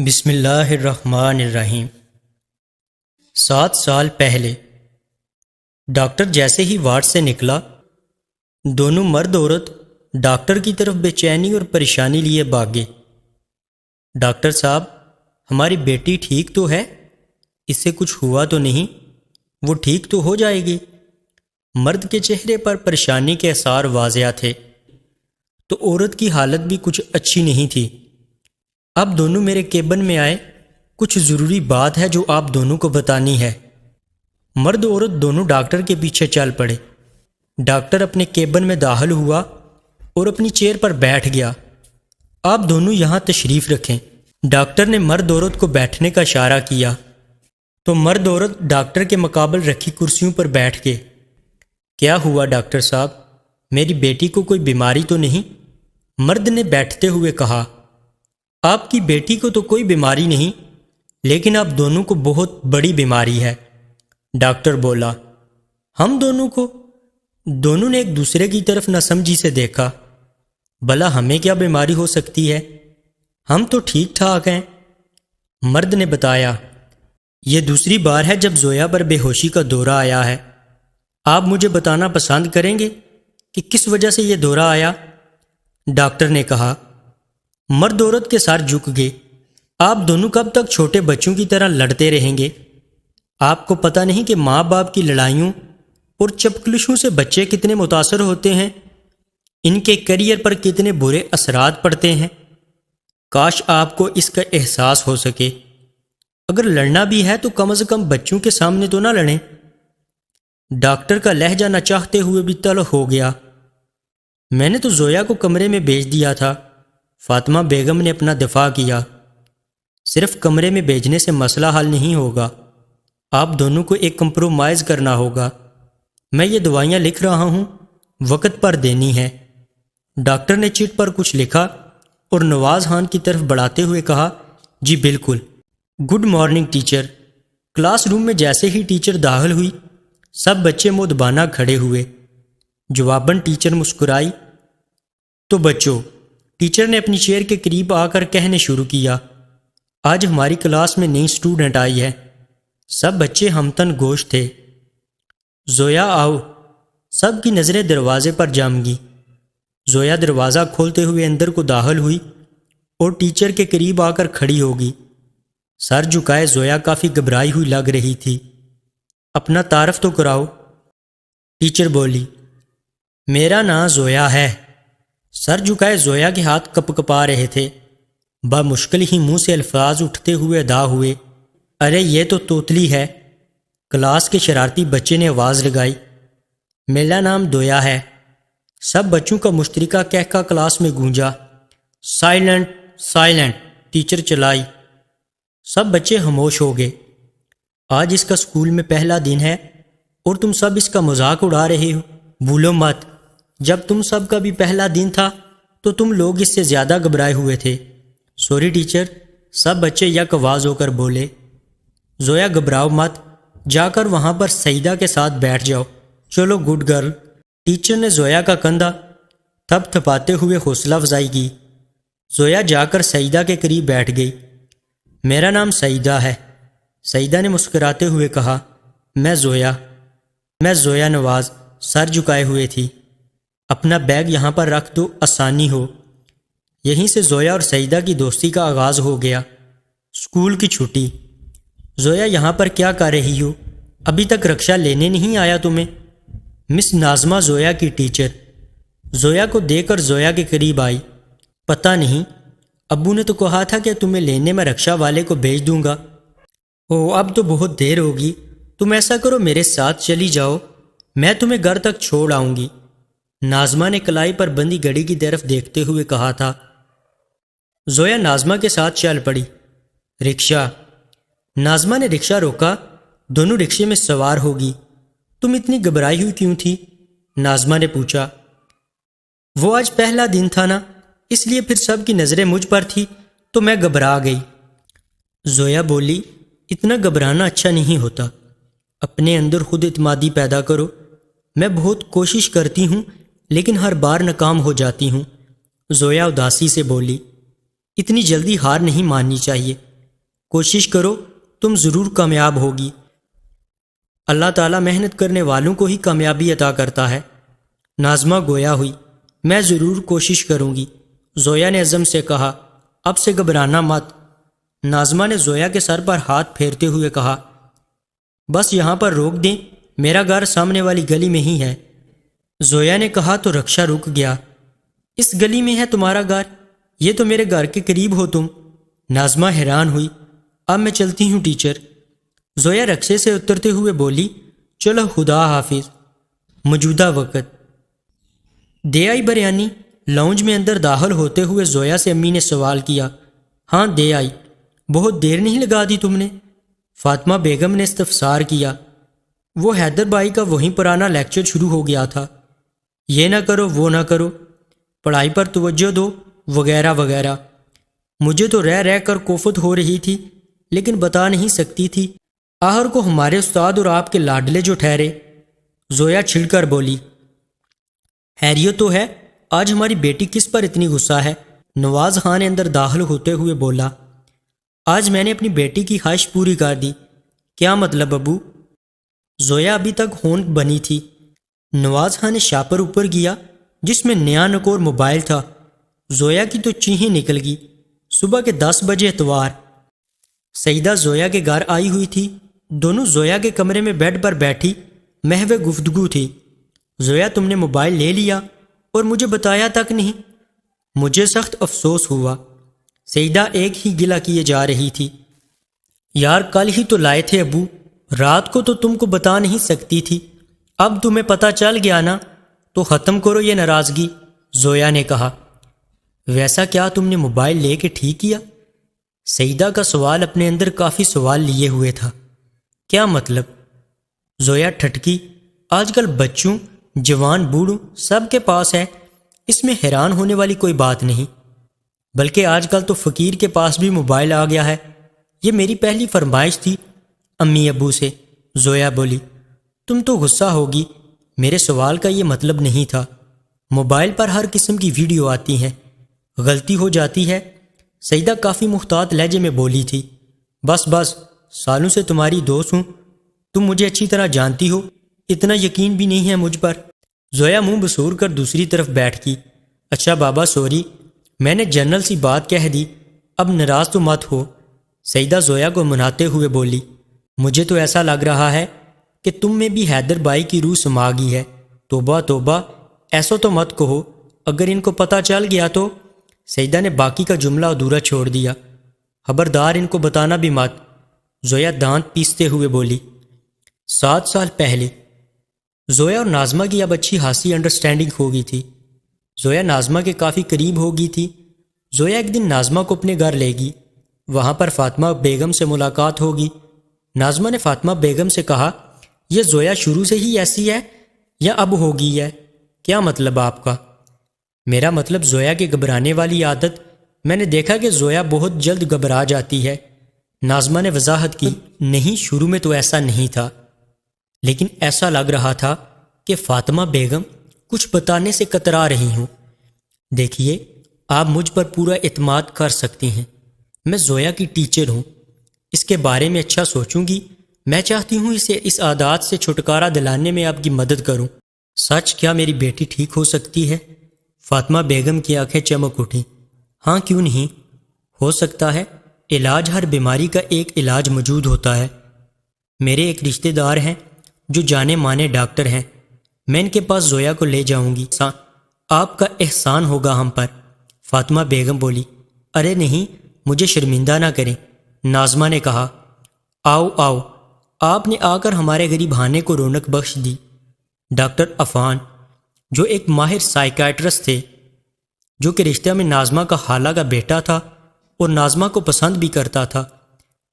بسم اللہ الرحمن الرحیم۔ 7 سال پہلے ڈاکٹر جیسے ہی وارڈ سے نکلا، دونوں مرد عورت ڈاکٹر کی طرف بے چینی اور پریشانی لیے بھاگے۔ ڈاکٹر صاحب، ہماری بیٹی ٹھیک تو ہے؟ اس سے کچھ ہوا تو نہیں؟ وہ ٹھیک تو ہو جائے گی؟ مرد کے چہرے پر پریشانی کے آثار واضح تھے، تو عورت کی حالت بھی کچھ اچھی نہیں تھی۔ اب دونوں میرے کیبن میں آئے، کچھ ضروری بات ہے جو آپ دونوں کو بتانی ہے۔ مرد عورت دونوں ڈاکٹر کے پیچھے چل پڑے۔ ڈاکٹر اپنے کیبن میں داخل ہوا اور اپنی چیئر پر بیٹھ گیا۔ آپ دونوں یہاں تشریف رکھیں۔ ڈاکٹر نے مرد عورت کو بیٹھنے کا اشارہ کیا تو مرد عورت ڈاکٹر کے مقابل رکھی کرسیوں پر بیٹھ گئے۔ کیا ہوا ڈاکٹر صاحب؟ میری بیٹی کو کوئی بیماری تو نہیں؟ مرد نے بیٹھتے ہوئے کہا۔ آپ کی بیٹی کو تو کوئی بیماری نہیں، لیکن آپ دونوں کو بہت بڑی بیماری ہے، ڈاکٹر بولا۔ ہم دونوں کو؟ دونوں نے ایک دوسرے کی طرف ناسمجھی سے دیکھا۔ بھلا ہمیں کیا بیماری ہو سکتی ہے؟ ہم تو ٹھیک ٹھاک ہیں، مرد نے بتایا۔ یہ دوسری بار ہے جب زویا پر بے ہوشی کا دورہ آیا ہے۔ آپ مجھے بتانا پسند کریں گے کہ کس وجہ سے یہ دورہ آیا؟ ڈاکٹر نے کہا۔ مرد عورت کے سر جھک گئے۔ آپ دونوں کب تک چھوٹے بچوں کی طرح لڑتے رہیں گے؟ آپ کو پتہ نہیں کہ ماں باپ کی لڑائیوں اور چپکلشوں سے بچے کتنے متاثر ہوتے ہیں، ان کے کیریئر پر کتنے برے اثرات پڑتے ہیں؟ کاش آپ کو اس کا احساس ہو سکے۔ اگر لڑنا بھی ہے تو کم از کم بچوں کے سامنے تو نہ لڑیں۔ ڈاکٹر کا لہجہ نہ چاہتے ہوئے بھی تلخ ہو گیا۔ میں نے تو زویا کو کمرے میں بھیج دیا تھا، فاطمہ بیگم نے اپنا دفاع کیا۔ صرف کمرے میں بھیجنے سے مسئلہ حل نہیں ہوگا، آپ دونوں کو ایک کمپرومائز کرنا ہوگا۔ میں یہ دوائیاں لکھ رہا ہوں، وقت پر دینی ہے۔ ڈاکٹر نے چٹ پر کچھ لکھا اور نواز خان کی طرف بڑھاتے ہوئے کہا، جی بالکل۔ Good morning teacher. Class room میں جیسے ہی ٹیچر داخل ہوئی، سب بچے مدبانہ کھڑے ہوئے۔ جواباً ٹیچر مسکرائی۔ تو بچوں، ٹیچر نے اپنی چیئر کے قریب آ کر کہنے شروع کیا، آج ہماری کلاس میں نئی اسٹوڈنٹ آئی ہے۔ سب بچے ہمتن گوش تھے۔ زویا آؤ۔ سب کی نظریں دروازے پر جم گئی۔ زویا دروازہ کھولتے ہوئے اندر کو داخل ہوئی اور ٹیچر کے قریب آ کر کھڑی ہوگی۔ سر جھکائے زویا کافی گھبرائی ہوئی لگ رہی تھی۔ اپنا تعارف تو کراؤ، ٹیچر بولی۔ میرا نام زویا ہے۔ سر جھکائے زویا کے ہاتھ کپ کپا رہے تھے۔ بمشکل ہی منہ سے الفاظ اٹھتے ہوئے ادا ہوئے، ارے یہ تو توتلی ہے۔ کلاس کے شرارتی بچے نے آواز لگائی، میرا نام دویا ہے۔ سب بچوں کا مشترکہ کہکا کلاس میں گونجا۔ سائلنٹ سائلنٹ، ٹیچر چلائی۔ سب بچے خاموش ہو گئے۔ آج اس کا اسکول میں پہلا دن ہے اور تم سب اس کا مذاق اڑا رہے ہو۔ بھولو مت، جب تم سب کا بھی پہلا دن تھا تو تم لوگ اس سے زیادہ گھبرائے ہوئے تھے۔ سوری ٹیچر، سب بچے یک آواز ہو کر بولے۔ زویا گھبراؤ مت، جا کر وہاں پر سعیدہ کے ساتھ بیٹھ جاؤ۔ چلو گڈ گرل۔ ٹیچر نے زویا کا کندھا تھپ تھپاتے ہوئے حوصلہ افزائی کی۔ زویا جا کر سعیدہ کے قریب بیٹھ گئی۔ میرا نام سعیدہ ہے، سعیدہ نے مسکراتے ہوئے کہا۔ میں زویا نواز سر جھکائے ہوئے تھی۔ اپنا بیگ یہاں پر رکھ دو، آسانی ہو۔ یہیں سے زویا اور سعیدہ کی دوستی کا آغاز ہو گیا۔ اسکول کی چھٹی۔ زویا یہاں پر کیا کر رہی ہو؟ ابھی تک رکشہ لینے نہیں آیا تمہیں؟ مس ناظمہ زویا کی ٹیچر۔ زویا کو دیکھ کر زویا کے قریب آئی۔ پتہ نہیں، ابو نے تو کہا تھا کہ تمہیں لینے میں رکشہ والے کو بھیج دوں گا۔ اوہ اب تو بہت دیر ہوگی، تم ایسا کرو میرے ساتھ چلی جاؤ، میں تمہیں گھر تک چھوڑ آؤں گی، ناظمہ نے کلائی پر بندی گھڑی کی طرف دیکھتے ہوئے کہا تھا۔ زویا ناظمہ کے ساتھ چل پڑی۔ رکشہ۔ ناظمہ نے رکشہ روکا۔ دونوں رکشے میں سوار ہوگی۔ تم اتنی گھبرائی ہوئی کیوں تھی؟ ناظمہ نے پوچھا۔ وہ آج پہلا دن تھا نا، اس لیے پھر سب کی نظریں مجھ پر تھی تو میں گھبرا گئی۔ زویا بولی، اتنا گھبرانا اچھا نہیں ہوتا، اپنے اندر خود اعتمادی پیدا کرو۔ میں بہت کوشش کرتی ہوں لیکن ہر بار ناکام ہو جاتی ہوں۔ زویا اداسی سے بولی، اتنی جلدی ہار نہیں ماننی چاہیے، کوشش کرو، تم ضرور کامیاب ہوگی۔ اللہ تعالیٰ محنت کرنے والوں کو ہی کامیابی عطا کرتا ہے۔ ناظمہ گویا ہوئی، میں ضرور کوشش کروں گی۔ زویا نے عزم سے کہا، اب سے گھبرانا مت۔ ناظمہ نے زویا کے سر پر ہاتھ پھیرتے ہوئے کہا، بس یہاں پر روک دیں، میرا گھر سامنے والی گلی میں ہی ہے۔ زویا نے کہا تو رکشہ رک گیا۔ اس گلی میں ہے تمہارا گھر؟ یہ تو میرے گھر کے قریب ہو تم۔ ناظمہ حیران ہوئی، اب میں چلتی ہوں ٹیچر۔ زویا رکشے سے اترتے ہوئے بولی، چلو خدا حافظ۔ موجودہ وقت دے آئی بریانی؟ لاؤنج میں اندر داخل ہوتے ہوئے زویا سے امی نے سوال کیا۔ ہاں دے آئی۔ بہت دیر نہیں لگا دی تم نے؟ فاطمہ بیگم نے استفسار کیا۔ وہ حیدر بھائی کا وہیں پرانا لیکچر شروع ہو گیا تھا، یہ نہ کرو وہ نہ کرو، پڑھائی پر توجہ دو، وغیرہ وغیرہ۔ مجھے تو رہ رہ کر کوفت ہو رہی تھی، لیکن بتا نہیں سکتی تھی۔ آخر کو ہمارے استاد اور آپ کے لاڈلے جو ٹھہرے۔ زویا چھڑ کر بولی، خیریت تو ہے؟ آج ہماری بیٹی کس پر اتنی غصہ ہے؟ نواز خان نے اندر داخل ہوتے ہوئے بولا، آج میں نے اپنی بیٹی کی خواہش پوری کر دی۔ کیا مطلب ابو؟ زویا ابھی تک ہونٹ بنی تھی۔ نواز خان نے شاپر اوپر کیا جس میں نیا نکور موبائل تھا۔ زویا کی تو چیخیں نکل گئی۔ صبح کے 10 بجے اتوار۔ سیدہ زویا کے گھر آئی ہوئی تھی۔ دونوں زویا کے کمرے میں بیڈ پر بیٹھی محو گفتگو تھی۔ زویا تم نے موبائل لے لیا اور مجھے بتایا تک نہیں۔ مجھے سخت افسوس ہوا۔ سیدہ ایک ہی گلہ کیے جا رہی تھی، یار کل ہی تو لائے تھے ابو، رات کو تو تم کو بتا نہیں سکتی تھی، اب تمہیں پتہ چل گیا نا تو ختم کرو یہ ناراضگی۔ زویا نے کہا، ویسا کیا تم نے موبائل لے کے ٹھیک کیا؟ سیدہ کا سوال اپنے اندر کافی سوال لیے ہوئے تھا۔ کیا مطلب؟ زویا ٹھٹکی۔ آج کل بچوں، جوان، بوڑھوں سب کے پاس ہے، اس میں حیران ہونے والی کوئی بات نہیں، بلکہ آج کل تو فقیر کے پاس بھی موبائل آ گیا ہے۔ یہ میری پہلی فرمائش تھی امی ابو سے۔ زویا بولی، تم تو غصہ ہوگی، میرے سوال کا یہ مطلب نہیں تھا۔ موبائل پر ہر قسم کی ویڈیو آتی ہیں، غلطی ہو جاتی ہے۔ سیدہ کافی محتاط لہجے میں بولی تھی۔ بس بس، سالوں سے تمہاری دوست ہوں، تم مجھے اچھی طرح جانتی ہو، اتنا یقین بھی نہیں ہے مجھ پر۔ زویا منہ بسور کر دوسری طرف بیٹھ گئی۔ اچھا بابا سوری، میں نے جنرل سی بات کہہ دی، اب ناراض تو مت ہو۔ سیدہ زویا کو مناتے ہوئے بولی، مجھے تو ایسا لگ رہا ہے کہ تم میں بھی حیدر بھائی کی روح سما گئی ہے۔ توبہ توبہ، ایسا تو مت کہو، اگر ان کو پتہ چل گیا تو۔ سیدہ نے باقی کا جملہ ادھورا چھوڑ دیا۔ خبردار ان کو بتانا بھی مت۔ زویا دانت پیستے ہوئے بولی، 7 سال پہلے۔ زویا اور ناظمہ کی اب اچھی خاصی انڈرسٹینڈنگ ہو گئی تھی۔ زویا ناظمہ کے کافی قریب ہو گئی تھی۔ زویا ایک دن ناظمہ کو اپنے گھر لے گئی۔ وہاں پر فاطمہ بیگم سے ملاقات ہوگی۔ ناظمہ نے فاطمہ بیگم سے کہا، یہ زویا شروع سے ہی ایسی ہے یا اب ہو گئی ہے؟ کیا مطلب آپ کا؟ میرا مطلب زویا کے گھبرانے والی عادت، میں نے دیکھا کہ زویا بہت جلد گھبرا جاتی ہے۔ ناظمہ نے وضاحت کی، نہیں شروع میں تو ایسا نہیں تھا، لیکن ایسا لگ رہا تھا کہ فاطمہ بیگم کچھ بتانے سے کترا رہی ہوں۔ دیکھیے، آپ مجھ پر پورا اعتماد کر سکتے ہیں، میں زویا کی ٹیچر ہوں، اس کے بارے میں اچھا سوچوں گی۔ میں چاہتی ہوں اسے اس عادات سے چھٹکارا دلانے میں آپ کی مدد کروں۔ سچ کیا میری بیٹی ٹھیک ہو سکتی ہے؟ فاطمہ بیگم کی آنکھیں چمک اٹھیں۔ ہاں کیوں نہیں، ہو سکتا ہے، علاج ہر بیماری کا ایک علاج موجود ہوتا ہے۔ میرے ایک رشتہ دار ہیں جو جانے مانے ڈاکٹر ہیں، میں ان کے پاس زویا کو لے جاؤں گی، آپ کا احسان ہوگا ہم پر۔ فاطمہ بیگم بولی، ارے نہیں، مجھے شرمندہ نہ کریں۔ ناظمہ نے کہا، آؤ آؤ، آپ نے آ کر ہمارے غریب خانے کو رونق بخش دی۔ ڈاکٹر عفان، جو ایک ماہر سائیکیٹرسٹ تھے، جو کہ رشتہ میں ناظمہ کا خالہ کا بیٹا تھا اور ناظمہ کو پسند بھی کرتا تھا،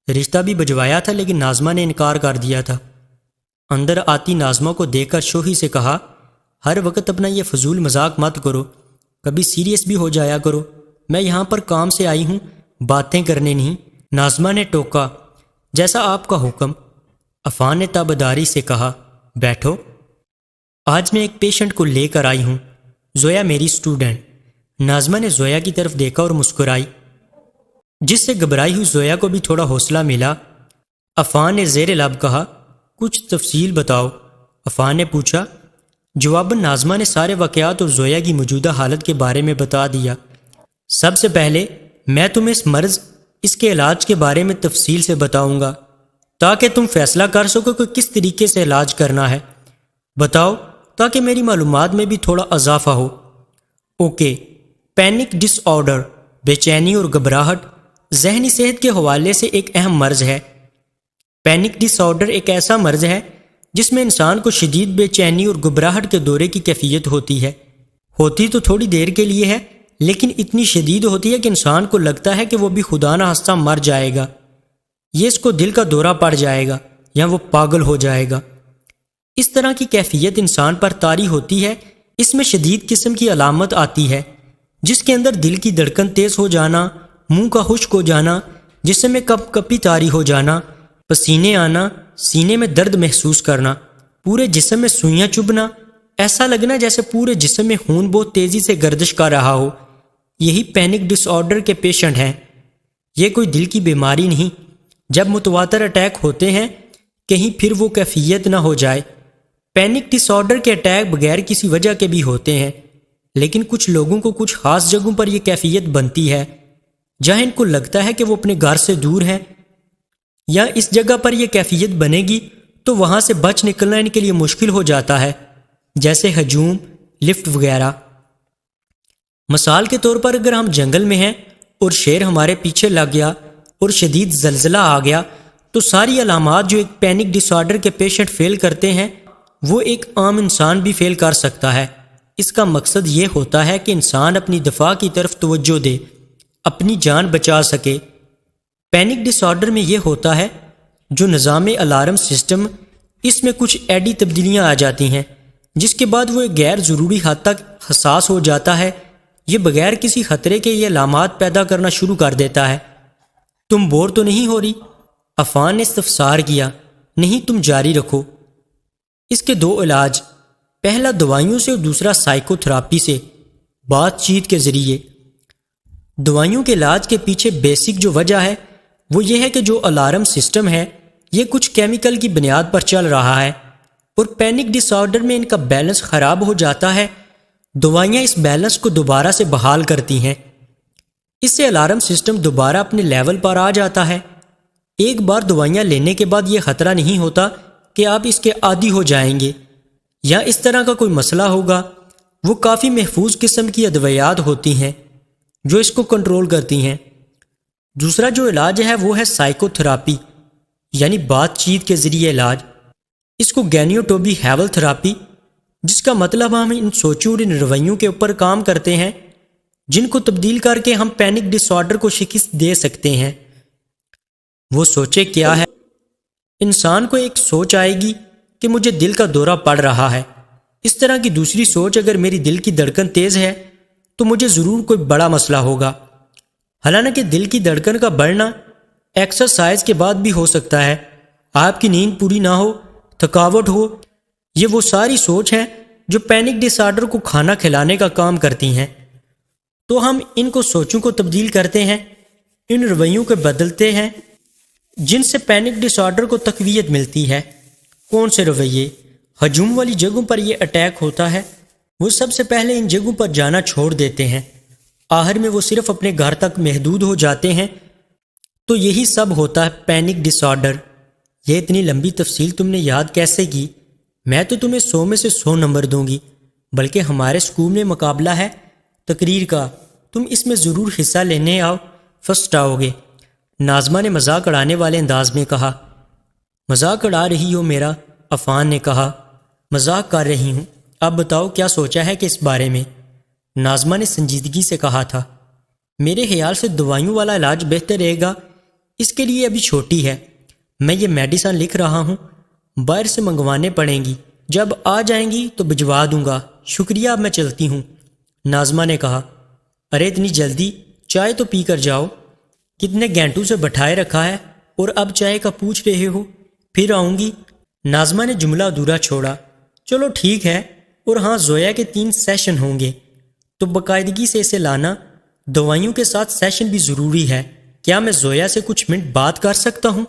رشتہ بھی بھجوایا تھا لیکن ناظمہ نے انکار کر دیا تھا۔ اندر آتی ناظمہ کو دیکھ کر شوخی سے کہا، ہر وقت اپنا یہ فضول مذاق مت کرو، کبھی سیریس بھی ہو جایا کرو، میں یہاں پر کام سے آئی ہوں، باتیں کرنے نہیں۔ ناظمہ نے ٹوکا، جیسا آپ کا حکم۔ عفان نے تابداری سے کہا، بیٹھو، آج میں ایک پیشنٹ کو لے کر آئی ہوں، زویا میری اسٹوڈنٹ۔ ناظمہ نے زویا کی طرف دیکھا اور مسکرائی۔ جس سے گھبرائی ہوئی زویا کو بھی تھوڑا حوصلہ ملا۔ عفان نے زیر لب کہا، کچھ تفصیل بتاؤ۔ عفان نے پوچھا۔ جواباً ناظمہ نے سارے واقعات اور زویا کی موجودہ حالت کے بارے میں بتا دیا۔ سب سے پہلے میں تمہیں اس مرض، اس کے علاج کے بارے میں تفصیل سے بتاؤں گا تاکہ تم فیصلہ کر سکو کہ کس طریقے سے علاج کرنا ہے۔ بتاؤ تاکہ میری معلومات میں بھی تھوڑا اضافہ ہو۔ اوکے، پینک ڈس آرڈر، بے چینی اور گھبراہٹ ذہنی صحت کے حوالے سے ایک اہم مرض ہے۔ پینک ڈس آرڈر ایک ایسا مرض ہے جس میں انسان کو شدید بے چینی اور گھبراہٹ کے دورے کی کیفیت ہوتی ہے۔ ہوتی تو تھوڑی دیر کے لیے ہے، لیکن اتنی شدید ہوتی ہے کہ انسان کو لگتا ہے کہ وہ بھی خدا نہ خواستہ مر جائے گا، یہ اس کو دل کا دورہ پڑ جائے گا یا وہ پاگل ہو جائے گا۔ اس طرح کی کیفیت انسان پر طاری ہوتی ہے۔ اس میں شدید قسم کی علامت آتی ہے جس کے اندر دل کی دھڑکن تیز ہو جانا، منہ کا خشک ہو جانا، جسم میں کپ کپی طاری ہو جانا، پسینے آنا، سینے میں درد محسوس کرنا، پورے جسم میں سوئیاں چبھنا، ایسا لگنا جیسے پورے جسم میں خون بہت تیزی سے گردش کر رہا ہو۔ یہی پینک ڈس آرڈر کے پیشنٹ ہیں۔ یہ کوئی دل کی بیماری نہیں۔ جب متواتر اٹیک ہوتے ہیں کہیں پھر وہ کیفیت نہ ہو جائے۔ پینک ڈس آرڈر کے اٹیک بغیر کسی وجہ کے بھی ہوتے ہیں، لیکن کچھ لوگوں کو کچھ خاص جگہوں پر یہ کیفیت بنتی ہے جہاں ان کو لگتا ہے کہ وہ اپنے گھر سے دور ہیں، یا اس جگہ پر یہ کیفیت بنے گی تو وہاں سے بچ نکلنا ان کے لیے مشکل ہو جاتا ہے، جیسے ہجوم، لفٹ وغیرہ۔ مثال کے طور پر اگر ہم جنگل میں ہیں اور شیر ہمارے پیچھے لگ گیا اور شدید زلزلہ آ گیا تو ساری علامات جو ایک پینک ڈس آرڈر کے پیشنٹ فیل کرتے ہیں وہ ایک عام انسان بھی فیل کر سکتا ہے۔ اس کا مقصد یہ ہوتا ہے کہ انسان اپنی دفاع کی طرف توجہ دے، اپنی جان بچا سکے۔ پینک ڈس آرڈر میں یہ ہوتا ہے جو نظام الارم سسٹم، اس میں کچھ ایڈی تبدیلیاں آ جاتی ہیں جس کے بعد وہ ایک غیر ضروری حد تک حساس ہو جاتا ہے۔ یہ بغیر کسی خطرے کے یہ علامات پیدا کرنا شروع کر دیتا ہے۔ تم بور تو نہیں ہو رہی؟ عفان نے استفسار کیا۔ نہیں، تم جاری رکھو۔ اس کے دو علاج، پہلا دوائیوں سے اور دوسرا سائیکو تھراپی سے، بات چیت کے ذریعے۔ دوائیوں کے علاج کے پیچھے بیسک جو وجہ ہے وہ یہ ہے کہ جو الارم سسٹم ہے یہ کچھ کیمیکل کی بنیاد پر چل رہا ہے اور پینک ڈس آرڈر میں ان کا بیلنس خراب ہو جاتا ہے۔ دوائیاں اس بیلنس کو دوبارہ سے بحال کرتی ہیں۔ اس سے الارم سسٹم دوبارہ اپنے لیول پر آ جاتا ہے۔ ایک بار دوائیاں لینے کے بعد یہ خطرہ نہیں ہوتا کہ آپ اس کے عادی ہو جائیں گے یا اس طرح کا کوئی مسئلہ ہوگا۔ وہ کافی محفوظ قسم کی ادویات ہوتی ہیں جو اس کو کنٹرول کرتی ہیں۔ دوسرا جو علاج ہے وہ ہے سائیکو تھراپی، یعنی بات چیت کے ذریعے علاج۔ اس کو گینیوٹوبی ہیول تھراپی، جس کا مطلب ہم ان سوچوں اور ان رویوں کے اوپر کام کرتے ہیں جن کو تبدیل کر کے ہم پینک ڈس آرڈر کو شکست دے سکتے ہیں۔ وہ سوچے کیا ہے؟ انسان کو ایک سوچ آئے گی کہ مجھے دل کا دورہ پڑ رہا ہے۔ اس طرح کی دوسری سوچ، اگر میری دل کی دھڑکن تیز ہے تو مجھے ضرور کوئی بڑا مسئلہ ہوگا۔ حالانکہ دل کی دھڑکن کا بڑھنا ایکسرسائز کے بعد بھی ہو سکتا ہے، آپ کی نیند پوری نہ ہو، تھکاوٹ ہو۔ یہ وہ ساری سوچ ہیں جو پینک ڈس آرڈر کو کھانا کھلانے کا کام کرتی ہیں۔ تو ہم ان کو سوچوں کو تبدیل کرتے ہیں، ان رویوں کو بدلتے ہیں جن سے پینک ڈس آرڈر کو تقویت ملتی ہے۔ کون سے رویے؟ ہجوم والی جگہوں پر یہ اٹیک ہوتا ہے، وہ سب سے پہلے ان جگہوں پر جانا چھوڑ دیتے ہیں، آخر میں وہ صرف اپنے گھر تک محدود ہو جاتے ہیں۔ تو یہی سب ہوتا ہے پینک ڈس آرڈر۔ یہ اتنی لمبی تفصیل تم نے یاد کیسے کی؟ میں تو تمہیں 100 میں سے 100 نمبر دوں گی، بلکہ ہمارے اسکول میں مقابلہ ہے تقریر کا، تم اس میں ضرور حصہ لینے آؤ، فرسٹ آؤ گے۔ ناظمہ نے مذاق اڑانے والے انداز میں کہا۔ مذاق اڑا رہی ہو میرا؟ عفان نے کہا۔ مذاق کر رہی ہوں، اب بتاؤ کیا سوچا ہے کہ اس بارے میں؟ ناظمہ نے سنجیدگی سے کہا تھا۔ میرے خیال سے دوائیوں والا علاج بہتر رہے گا، اس کے لیے ابھی چھوٹی ہے، میں یہ میڈیسن لکھ رہا ہوں، باہر سے منگوانے پڑیں گی، جب آ جائیں گی تو بھجوا دوں گا، شکریہ، اب میں چلتی ہوں۔ ناظمہ نے کہا۔ ارے اتنی جلدی؟ چائے تو پی کر جاؤ، کتنے گھنٹوں سے بٹھائے رکھا ہے اور اب چائے کا پوچھ رہے ہو؟ پھر آؤں گی۔ ناظمہ نے جملہ ادھورا چھوڑا۔ چلو ٹھیک ہے، اور ہاں زویا کے 3 سیشن ہوں گے تو باقاعدگی سے اسے لانا، دوائیوں کے ساتھ سیشن بھی ضروری ہے کیا میں زویا سے کچھ منٹ بات کر سکتا ہوں؟